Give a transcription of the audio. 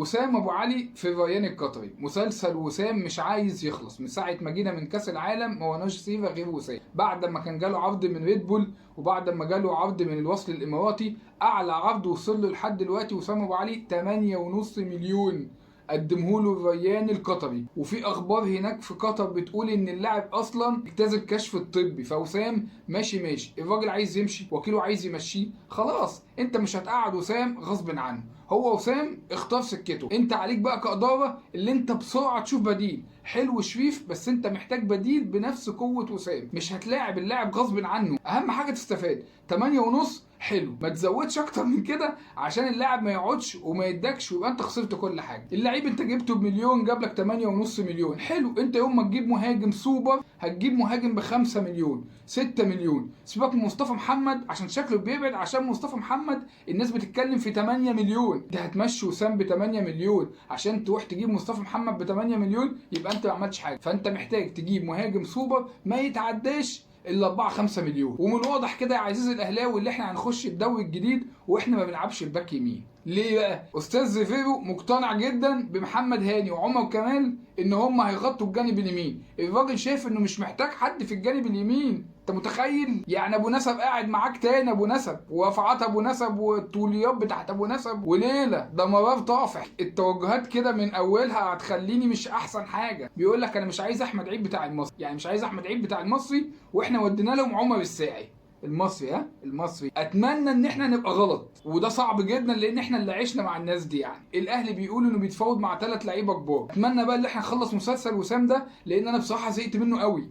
وسام ابو علي في الريان القطري. مسلسل وسام مش عايز يخلص من ساعه ما جينا من كاس العالم، ما وناش سيفا غير وسام. بعد ما كان جاله عرض من ريد بول وبعد ما جاله عرض من الوصل الاماراتي، اعلى عرض وصل له لحد دلوقتي وسام ابو علي 8.5 مليون قدمه له الريان القطري. وفي اخبار هناك في قطر بتقول ان اللاعب اصلا اجتاز الكشف الطبي، فوسام ماشي. الراجل عايز يمشي، وكيله عايز يمشيه، خلاص انت مش هتقعد وسام غصب عنه. هو وسام اختار سكته، انت عليك بقى كاداره اللي انت بسرعه تشوف بديل. حلو شريف، بس انت محتاج بديل بنفس قوه وسام. مش هتلاعب اللاعب غصب عنه، اهم حاجه تستفاد. 8.5 حلو، ما تزودش اكتر من كده عشان اللاعب ما يقعدش وما يدكش ويبقى انت خسرت كل حاجه. اللعيب انت جبته بمليون، جاب لك 8.5 مليون، حلو. انت يوم ما تجيب مهاجم سوبر هتجيب مهاجم ب5 مليون 6 مليون. سيبك من مصطفى محمد عشان شكله بيبعد، عشان مصطفى محمد الناس بتتكلم في 8 مليون. انت هتمشي وسام ب 8 مليون عشان تروح تجيب مصطفى محمد ب 8 مليون، يبقى انت ما عملتش حاجه. فانت محتاج تجيب مهاجم سوبر ما يتعداش الا 4-5 مليون. ومن الواضح كده يا عزيزي الاهلاوي اللي احنا هنخش الدوري الجديد واحنا ما بنلعبش الباك يمين. ليه بقى؟ استاذ زيفيرو مقتنع جدا بمحمد هاني وعمر كمال ان هم هيغطوا الجانب اليمين. الراجل شايف انه مش محتاج حد في الجانب اليمين. انت متخيل؟ يعني ابو نسب قاعد معاك تاني، ابو نسب ورفعات ابو نسب والطوليات بتاعت ابو نسب وليله ده مرار طافح. التوجهات كده من اولها هتخليني مش احسن حاجه. بيقول لك انا مش عايز احمد عيد بتاع المصري، يعني مش عايز احمد عيد بتاع المصري واحنا ودينا لهم عمر الساعي. المصري المصري. اتمنى ان احنا نبقى غلط، وده صعب جدا لان احنا اللي عشنا مع الناس دي. يعني الاهلي بيقولوا انه بيتفاوض مع 3 لعيبه كبار. اتمنى بقى ان احنا نخلص مسلسل وسام ده لان انا بصراحه زهقت منه قوي.